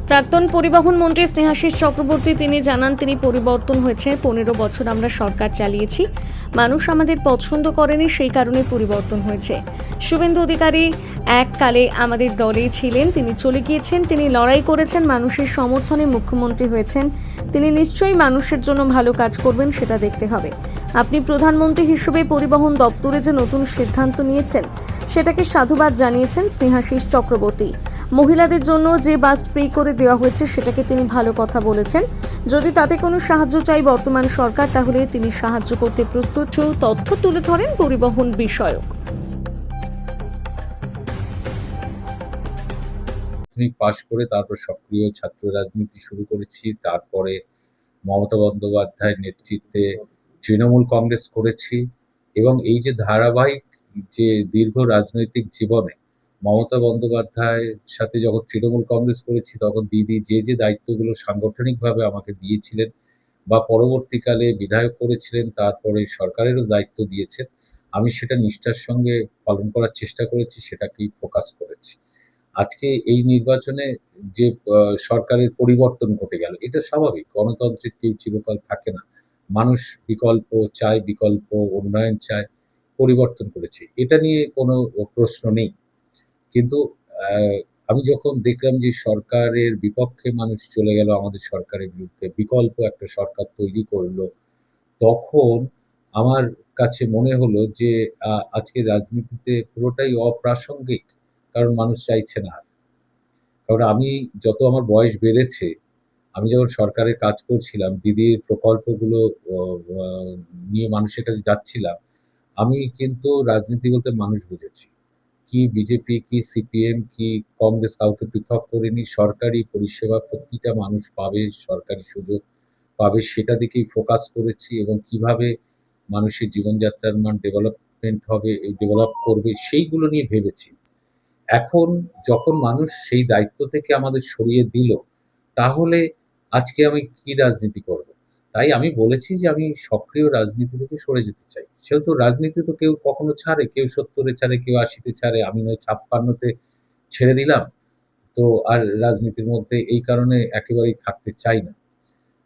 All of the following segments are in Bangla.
প্রাক্তন পরিবহন মন্ত্রী স্নেহাশিস চক্রবর্তী তিনি জানান, তিনি পরিবর্তন হয়েছে। 15 বছর আমরা সরকার চালিয়েছি, মানুষ আমাদের পছন্দ করেনি, সেই কারণে পরিবর্তন হয়েছে। শুভেন্দু অধিকারী এককালে আমাদের দলেই ছিলেন, তিনি চলে গিয়েছেন, তিনি লড়াই করেছেন, মানুষের সমর্থনে মুখ্যমন্ত্রী হয়েছেন, তিনি নিশ্চয়ই মানুষের জন্য ভালো কাজ করবেন, সেটা দেখতে হবে। আপনি প্রধানমন্ত্রী হিসেবে পরিবহন দপ্তরে যে নতুন সিদ্ধান্ত নিয়েছেন সেটাকে সাধুবাদ জানিয়েছেন স্নেহাশিস চক্রবর্তী। মহিলাদের জন্য যে বাস ফ্রি করে দেওয়া হয়েছে সেটাকে তিনি ভালো কথা বলেছেন। যদি তাতে কোনো সাহায্য চাই বর্তমান সরকার, তাহলে তিনি সাহায্য করতে প্রস্তুত। তথ্য তুলে ধরেন পরিবহন বিষয়ক। পাশ করে তারপর সক্রিয় ছাত্র রাজনীতি শুরু করেছি। তারপরে মমতা বন্দ্যোপাধ্যায়ের নেতৃত্বে তৃণমূল কংগ্রেস করেছি এবং এই যে ধারাবাহিক যে দীর্ঘ রাজনৈতিক জীবনে মমতা বন্দ্যোপাধ্যায়ের সাথে যখন তৃণমূল কংগ্রেস করেছি, তখন দিদি যে দায়িত্বগুলো সাংগঠনিকভাবে আমাকে দিয়েছিলেন বা পরবর্তীকালে বিধায়ক করেছিলেন, তারপরে সরকারেরও দায়িত্ব দিয়েছেন, আমি সেটা নিষ্ঠার সঙ্গে পালন করার চেষ্টা করেছি, সেটাকেই ফোকাস করেছি। আজকে এই নির্বাচনে যে সরকারের পরিবর্তন ঘটে গেল, এটা স্বাভাবিক। গণতন্ত্রে কেউ চিরকাল থাকে না। মানুষ বিকল্প চায়, বিকল্প উন্নয়ন চায়, পরিবর্তন করেছে। এটা নিয়ে কোনো প্রশ্ন নেই। কিন্তু আ আমি যখন দেখলাম যে সরকারের বিপক্ষে মানুষ চলে গেল, আমাদের সরকারের বিরুদ্ধে বিকল্প একটা সরকার তৈরি করল, তখন আমার কাছে মনে হলো যে আজকের রাজনীতিতে পুরোটাই অপ্রাসঙ্গিক। কারণ মানুষ চাইছে না। কারণ আমি যত আমার বয়স বেড়েছে, আমি যখন সরকারে কাজ করছিলাম, দিদির প্রকল্পগুলো অ আ নিয়ে মানুষের কাছে যাচ্ছিলাম, আমি কিন্তু রাজনীতি বলতে মানুষ বুঝেছি। কি বিজেপি, কি সিপিএম, কি কংগ্রেস কাউকে পৃথক করেনি। সরকারি পরিষেবা প্রতিটা মানুষ পাবে, সরকারি সুযোগ পাবে, সেটা দিকেই ফোকাস করেছি এবং কিভাবে মানুষের জীবনযাত্রার মান ডেভেলপমেন্ট হবে, ডেভেলপ করবে, সেইগুলো নিয়ে ভেবেছি। এখন যখন মানুষ সেই দায়িত্ব থেকে আমাদের সরিয়ে দিল, তাহলে আজকে আমি কি রাজনীতি করব? তাই আমি বলেছি যে আমি সক্রিয় রাজনীতি থেকে সরে যেতে চাই। সেহেতু রাজনীতি তো কেউ কখনো ছাড়ে, কেউ ৭০ এ ছাড়ে, কেউ ৮০ তে ছাড়ে। আমি নয় ৫৬ তে ছেড়ে দিলাম। তো আর রাজনীতির মধ্যে এই কারণে একেবারেই থাকতে চাই না।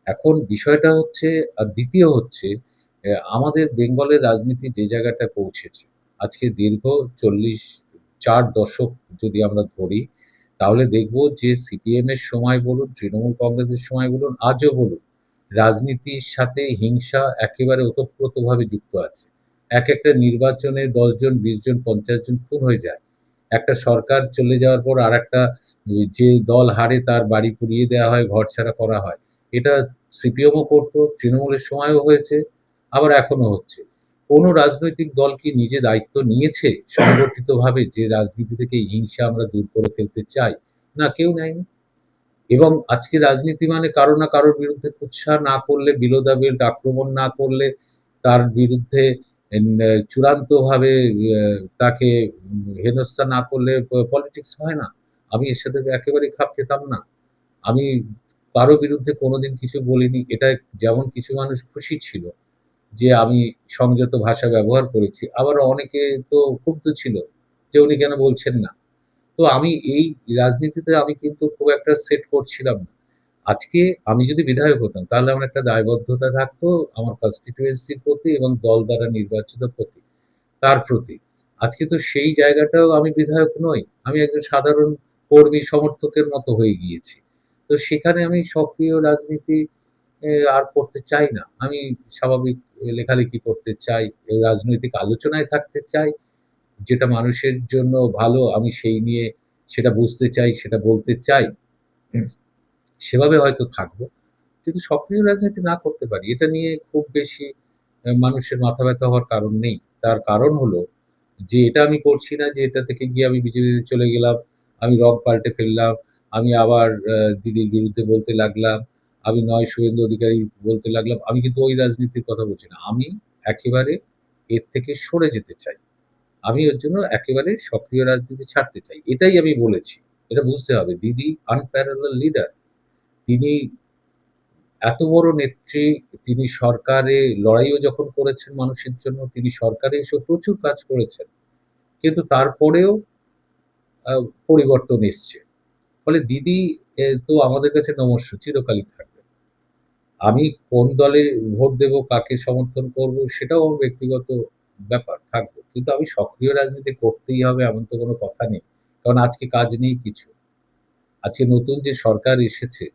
এখন বিষয়টা হচ্ছে দ্বিতীয় হচ্ছে আমাদের বেঙ্গলের রাজনীতি যে জায়গাটায় পৌঁছেছে, আজকে দীর্ঘ ৪ দশক যদি আমরা ধরি, তাহলে দেখব যে সিপিএম এর সময় বলুন, তৃণমূল কংগ্রেসের সময় বলুন, আজও বলুন, রাজনীতির সাথে হিংসা একেবারে ওতপ্রোতভাবে যুক্ত আছে। একটা নির্বাচনে ১০ জন, ২০ জন, ৫০ জন খুন হয়ে যায়। একটা সরকার চলে যাওয়ার পর আরেকটা যে দল হারে তার বাড়ি পুড়িয়ে দেওয়া হয়, ঘরছাড়া করা হয়। এটা সিপিএমও করত, তৃণমূলের সময়ও হয়েছে, আবার এখনো হচ্ছে। কোন রাজনৈতিক দল কি নিজে দায়িত্ব নিয়েছে সংগঠিতভাবে যে রাজনীতি থেকে এই হিংসা আমরা দূর করে ফেলতে চাই? না, কেউ নেয়নি। এবং আজকে রাজনীতি মানে কারো না কারোর বিরুদ্ধে কুৎসা না করলে, বিলো দ্য বেল্ট আক্রমণ না করলে, তার বিরুদ্ধে চূড়ান্তভাবে তাকে হেনস্থা না করলে পলিটিক্স হয় না। আমি এর সাথে একেবারেই খাপ খেতাম না। আমি কারো বিরুদ্ধে কোনোদিন কিছু বলিনি। এটা যেমন কিছু মানুষ খুশি ছিল যে আমি সংযত ভাষা ব্যবহার করেছি। আবার অনেকে তো ক্ষুব্ধ ছিল যে উনি কেন বলছেন না। তো আমি এই রাজনীতিতে আমি কিন্তু খুব একটা সেট করছিলাম না। আজকে আমি যদি বিধায়ক হতাম, তাহলে আমার একটা দায়বদ্ধতা থাকতো আমার কনস্টিটিউয়েন্সির প্রতি এবং দল দ্বারা নির্বাচিত তার প্রতি। আজকে তো সেই জায়গাটাও আমি বিধায়ক নই। আমি একজন সাধারণ কর্মী সমর্থকের মতো হয়ে গিয়েছি। তো সেখানে আমি সক্রিয় রাজনীতি আর করতে চাই না। আমি স্বাভাবিক লেখালেখি করতে চাই, রাজনৈতিক আলোচনায় থাকতে চাই। যেটা মানুষের জন্য ভালো আমি সেই নিয়ে সেটা বুঝতে চাই, সেটা বলতে চাই। হুম, সেভাবে হয়তো থাকবো। কিন্তু সক্রিয় রাজনীতি না করতে পারি। এটা নিয়ে খুব বেশি মানুষের মাথা ব্যাথা হওয়ার কারণ নেই। তার কারণ হলো যে এটা আমি করছি না যে এটা থেকে গিয়ে আমি বিজেপিতে চলে গেলাম, আমি রং পাল্টে ফেললাম, আমি আবার দিদির বিরুদ্ধে বলতে লাগলাম, আমি নয় শুভেন্দু অধিকারী বলতে লাগলাম। আমি কিন্তু ওই রাজনীতির কথা বলছি না। আমি একেবারে এর থেকে সরে যেতে চাই। আমি ওর জন্য একেবারে সক্রিয় রাজনীতি ছাড়তে চাই। এটাই আমি বলেছি। এটা বুঝতে হবে। দিদি unparalleled লিডার। তিনি এত বড় নেত্রী, তিনি সরকারে লড়াইও যখন করেছেন মানুষের জন্য, তিনি সরকারে এসেও প্রচুর কাজ করেছেন। কিন্তু তারপরেও আ পরিবর্তন এসছে। ফলে দিদি তো আমাদের কাছে নমস্য, চিরকালই থাকবে। আমি কোন দলে ভোট দেব, কাকে সমর্থন করব সেটাও আমার ব্যক্তিগত ব্যাপার, থাকবে। কিন্তু আমি সক্রিয় রাজনীতি করতেই হবে এমন তো কোনো কথা নেই। কারণ আজকে কাজ নেই কিছু। আজকে নতুন যে সরকার এসেছে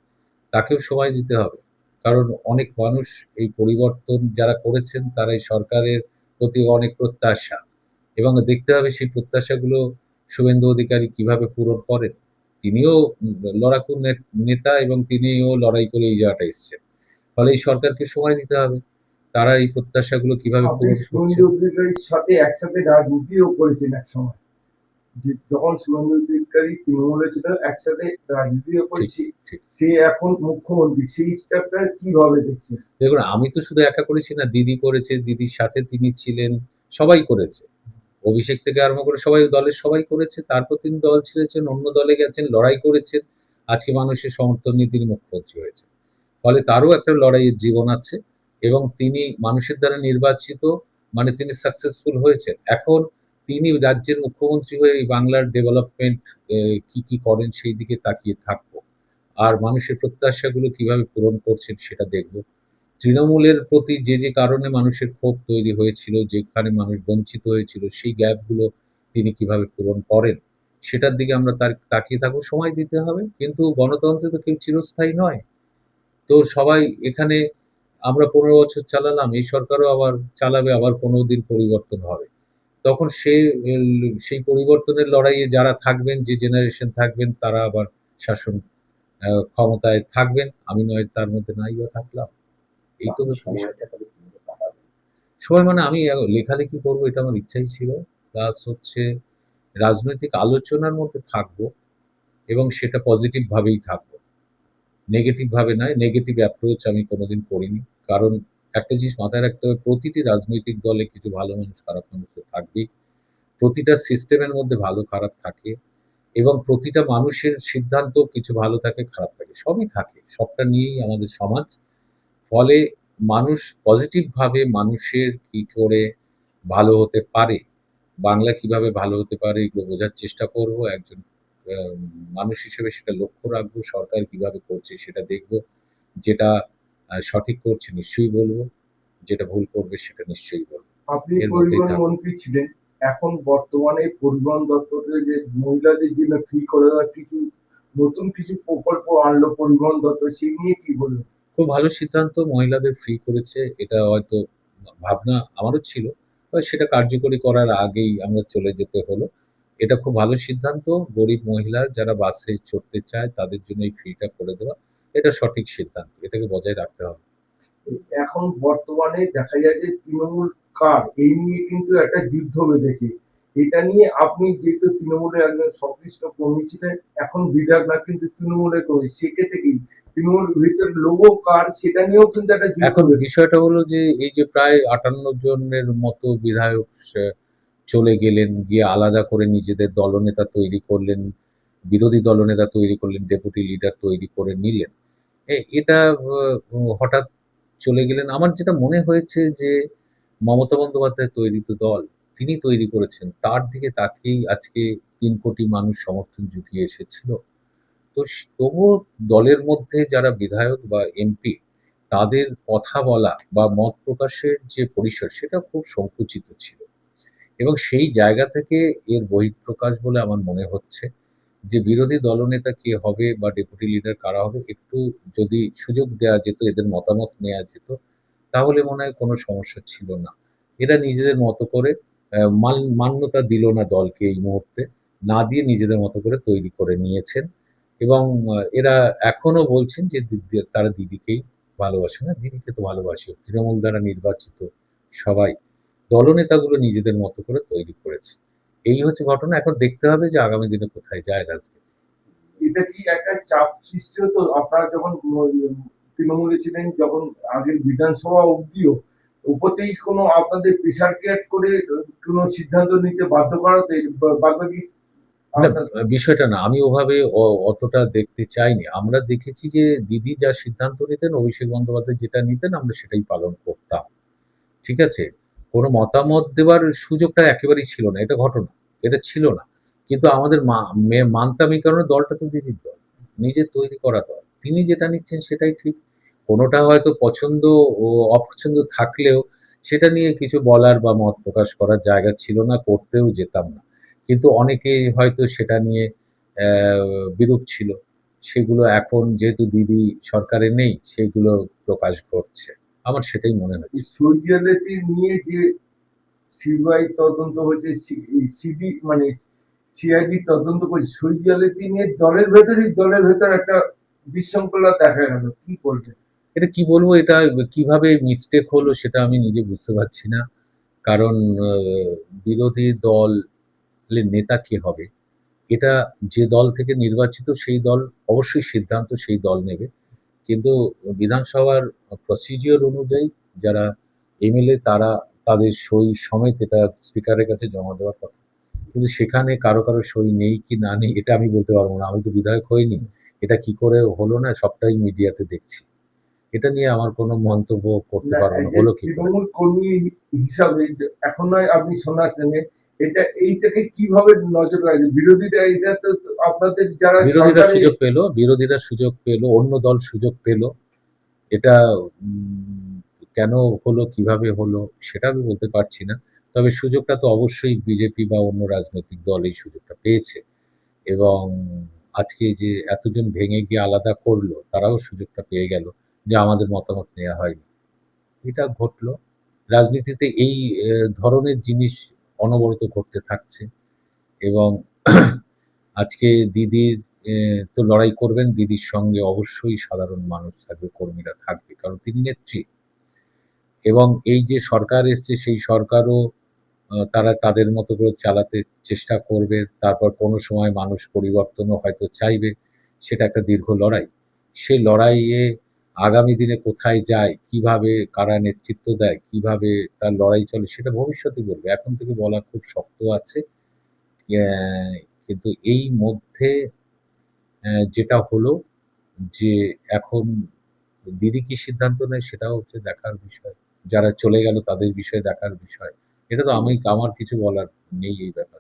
তাকেও সময় দিতে হবে। কারণ অনেক মানুষ এই পরিবর্তন যারা করেছেন তারা এই সরকারের প্রতি অনেক প্রত্যাশা, এবং দেখতে হবে সেই প্রত্যাশাগুলো শুভেন্দু অধিকারী কিভাবে পূরণ করেন। তিনিও লড়াকু নেতা, এবং তিনিও লড়াই করে এই জায়গাটায় এসেছেন। ফলে এই সরকারকে সময় দিতে হবে। তারা এই প্রত্যাশাগুলো কিভাবে আপনি পূরণ শুভেন্দু করছেন। অধিকারীর সাথে একসাথে রাজনীতিও করেছেন একসময়। যে যখন শুভেন্দু অধিকারী তৃণমূলে ছিল একসাথে রাজনীতিও ঠিক, করেছি। ঠিক। সে এখন মুখ্যমন্ত্রী, সেই স্টেপটা কিভাবে দেখছেন? দেখুন, আমি তো শুধু একা করেছি না, দিদি করেছে, দিদির সাথে তিনি ছিলেন, সবাই করেছে। অভিষেক থেকে আরম্ভ করে সবাই, দলের সবাই করেছে। তারপর তিনি দল ছেড়েছেন, অন্য দলে গেছেন, লড়াই করেছেন। আজকে মানুষের সমর্থন নিয়ে তিনি মুখ্যমন্ত্রী হয়েছেন। ফলে তারও একটা লড়াইয়ের জীবন আছে, এবং তিনি মানুষের দ্বারা নির্বাচিত, মানে তিনি সাকসেসফুল হয়েছেন। এখন তিনি রাজ্যের মুখ্যমন্ত্রী হয়ে এই বাংলার ডেভেলপমেন্ট কি করেন সেই দিকে তাকিয়ে থাকবো। আর মানুষের প্রত্যাশাগুলো কিভাবে পূরণ করছেন সেটা দেখব। তৃণমূলের প্রতি যে কারণে মানুষের ক্ষোভ তৈরি হয়েছিল, যেখানে মানুষ বঞ্চিত হয়েছিল, সেই গ্যাপগুলো তিনি কিভাবে পূরণ করেন, সেটার দিকে আমরা তাকিয়ে থাকবো। সময় দিতে হবে। কিন্তু গণতন্ত্রে তো কেউ চিরস্থায়ী নয়। তো সবাই এখানে, আমরা ১৫ বছর চালালাম, এই সরকারও আবার চালাবে, আবার ১৫ দিন পরিবর্তন হবে। তখন সেই পরিবর্তনের লড়াইয়ে যারা থাকবেন, যে জেনারেশন থাকবেন, তারা আবার শাসন ক্ষমতায় থাকবেন। আমি নয় তার মধ্যে নাই বা থাকলাম। এই তো বিষয়। সময় মানে আমি লেখালেখি করবো, এটা আমার ইচ্ছাই ছিল। প্লাস হচ্ছে রাজনৈতিক আলোচনার মধ্যে থাকবো, এবং সেটা পজিটিভ ভাবেই থাকবো। নেগেটিভ ভাবে নয়, নেগেটিভ অ্যাপ্রোচ আমি কোনোদিন করিনি। কারণ একটা জিনিস মাথায় রাখতে হবে, প্রতিটি রাজনৈতিক দলে কিছু ভালো মানুষ, খারাপ মানুষ তো থাকবেই। প্রতিটা সিস্টেমের মধ্যে ভালো খারাপ থাকে, এবং প্রতিটা মানুষের সিদ্ধান্ত কিছু ভালো থাকে, খারাপ থাকে। সবই থাকে। সবটা নিয়েই আমাদের সমাজ। ফলে মানুষ পজিটিভ ভাবে মানুষের কি করে ভালো হতে পারে, বাংলা কিভাবে ভালো হতে পারে, এগুলো বোঝার চেষ্টা করব। একজন মানুষ হিসেবে সেটা লক্ষ্য রাখবো। সরকার কিভাবে করছে সেটা দেখব। যেটা সঠিক করছে নিশ্চয়ই বলব। যেটা ভুল করবে সেটা নিশ্চয়ই বলব। আপনি এর মধ্যেই পরিবহন থাকবো। মন্ত্রী ছিলেন। এখন বর্তমানে পরিবহন দপ্তরে যে মহিলাদের জন্য ফ্রি করে দেওয়ার কিছু নতুন কিছু প্রকল্প আনলো পরিবহন দপ্তর, সেই নিয়ে কি বলবেন? খুব ভালো সিদ্ধান্ত, মহিলাদের ফ্রি করেছে। এটা হয়তো ভাবনা আমারও ছিল। সেটা কার্যকরী করার আগেই আমরা চলে যেতে হলো। এটা খুব ভালো সিদ্ধান্ত। গরিব মহিলার যারা বাসে চড়তে চায় তাদের জন্য এই ফ্রিটা করে দেওয়া। এটা সঠিক সিদ্ধান্ত। এটাকে বজায় রাখতে হবে। এখন বর্তমানে দেখা যায় যে তৃণমূল কার এই নিয়ে কিন্তু একটা যুদ্ধ বেঁধেছে। এটা নিয়ে আপনি যেহেতু তৃণমূলের একজন সংশ্লিষ্ট কর্মী ছিলেন, এখন বিধায়ক না কিন্তু তৃণমূলের কর্মী, সেক্ষেত্রে কি তৃণমূল ভিতরে লোগো কার সেটা নিয়েও কিন্তু একটা যুদ্ধ এখন বেঁধেছে। বিষয়টা হলো যে এই যে প্রায় ৫৮ জনের মতো বিধায়ক চলে গেলেন, গিয়ে আলাদা করে নিজেদের দলনেতা তৈরি করলেন, বিরোধী দলনেতা তৈরি করলেন, ডেপুটি লিডার তৈরি করে নিলেন। এটা হঠাৎ চলে গেলেন। আমার যেটা মনে হয়েছে যে মমতা বন্দ্যোপাধ্যায় তৈরি দল, তিনি তৈরি করেছেন। তার দিকে তাকিয়েই আজকে ৩ কোটি মানুষ সমর্থন জুটিয়ে এসেছিল। তো তবুও দলের মধ্যে যারা বিধায়ক বা এমপি, তাদের কথা বলা বা মত প্রকাশের যে পরিসর সেটা খুব সংকুচিত ছিল। এবং সেই জায়গা থেকে এর বহিঃপ্রকাশ বলে আমার মনে হচ্ছে। যে বিরোধী দলনেতা কে হবে বা ডেপুটি লিডার কারা হবে, একটু যদি সুযোগ দেয়া যেত, এদের মতামত নেয়া যেত, তাহলে মনে হয় কোনো সমস্যা ছিল না। এরা নিজেদের মতো করে মান্যতা দিল না দলকে এই মুহূর্তে। না দিয়ে নিজেদের মতো করে তৈরি করে নিয়েছেন, এবং এরা এখনো বলছেন যে তারা দিদিকেই ভালোবাসে না। দিদিকে তো ভালোবাসে। তৃণমূল দ্বারা নির্বাচিত সবাই। দলনেতাগুলো নিজেদের মতো করে তৈরি করেছে। এই হচ্ছে ঘটনা। এখন দেখতে হবে যে আগামী দিনে কোথায় যায় রাজনীতি। এটা কি একটা চাপ সৃষ্টি হতো আপনারা যখন তৃণমূলে ছিলেন, যখন আগের বিধানসভা অব্দিও উপরতেই কোনো আপনাদের প্রেশার ক্রিয়েট করে কোনো সিদ্ধান্ত নিতে বাধ্য করাতে বাদবাকি না, আপনার বিষয়টা না। আমি ওভাবে অতটা দেখতে চাইনি। আমরা দেখেছি যে দিদি যা সিদ্ধান্ত নিতেন, অভিষেক বন্দ্যোপাধ্যায় যেটা নিতেন, আমরা সেটাই পালন করতাম। ঠিক আছে? কোনো মতামত দেওয়ার সুযোগটা একেবারেই ছিল না। এটা ঘটনা। এটা ছিল না। কিন্তু আমাদের মানতাম, এই কারণে দলটা তো দিদির দল। নিজের তৈরি করা দল। তিনি যেটা নিচ্ছেন সেটাই ঠিক। কোনোটা হয়তো পছন্দ ও অপছন্দ থাকলেও সেটা নিয়ে কিছু বলার বা মত প্রকাশ করার জায়গা ছিল না, করতেও যেতাম না। কিন্তু অনেকে হয়তো সেটা নিয়ে অ্যা বিরূপ ছিল। সেগুলো এখন যেহেতু দিদি সরকারে নেই, সেগুলো প্রকাশ ঘটছে। আমার সেটাই মনে হচ্ছে। সহিয়ালতি নিয়ে যে সিবিআই তদন্ত হয়েছে, সিডি মানে সিআইডি তদন্ত করছে, সহিয়ালতি নিয়ে দলের ভেতর একটা বিশৃঙ্খলা দেখা গেল, কি বলবেন? এটা কি বলবো? এটা কিভাবে মিস্টেক হলো সেটা আমি নিজে বুঝতে পারছি না। কারণ আ বিরোধী দলের নেতা কে হবে? এটা যে দল থেকে নির্বাচিত সেই দল অবশ্যই সিদ্ধান্ত সেই দল নেবে। কিন্তু বিধানসভার প্রসিডিওর অনুযায়ী যারা এমএলএ তারা তাদের সই সমেত এটা স্পিকারের কাছে জমা দেওয়ার কথা। কিন্তু সেখানে কারো সই নেই কি না নেই এটা আমি বলতে পারব না। আমি তো বিধায়ক হইনি। এটা কি করে হলো না সবটাই মিডিয়াতে দেখছি। এটা নিয়ে আমার কোনো মন্তব্য করতে না, পারব না। এই যে হলো কি করে? তৃণমূল কর্মী হিসাবে যে এখন নয় আপনি শোনাচ্ছেন, এইটাকে কিভাবে নজর রাখবেন? বিরোধীরা এটা তো আপনাদের যারা সরকারে বিরোধীরা সুযোগ পেল, অন্য দল সুযোগ পেল। এটা উম কেন হলো, কিভাবে হলো সেটা আমি বলতে পারছি না। তবে সুযোগটা তো অবশ্যই বিজেপি বা অন্য রাজনৈতিক দল এই সুযোগটা পেয়েছে এবং আজকে যে এতজন ভেঙে গিয়ে আলাদা করলো, তারাও সুযোগটা পেয়ে গেল যে আমাদের মতামত নেয়া হয়নি। এটা ঘটলো। রাজনীতিতে এই ধরনের জিনিস অনবরত ঘটতে থাকছে এবং আজকে দিদির তো লড়াই করবেন। দিদির সঙ্গে অবশ্যই সাধারণ মানুষ থাকবে, কর্মীরা থাকবে। কারণ তিনি নেত্রী। এবং এই যে সরকার এসছে সেই সরকারও তারা তাদের মতো করে চালাতে চেষ্টা করবে। তারপর কোনো সময় মানুষ পরিবর্তনও হয়তো চাইবে। সেটা একটা দীর্ঘ লড়াই। সেই লড়াইয়ে আগামী দিনে কোথায় যায়, কিভাবে কারা নেতৃত্ব দেয়, কিভাবে তার লড়াই চলে সেটা ভবিষ্যতই বলবে। এখন থেকে বলা খুব শক্ত আছে। অ্যা কিন্তু এই মধ্যে যেটা হলো যে এখন দিদি কি সিদ্ধান্ত নেয় সেটাও হচ্ছে দেখার বিষয়। যারা চলে গেল তাদের বিষয়ে দেখার বিষয়। এটা তো আমার কিছু বলার নেই এই ব্যাপারে।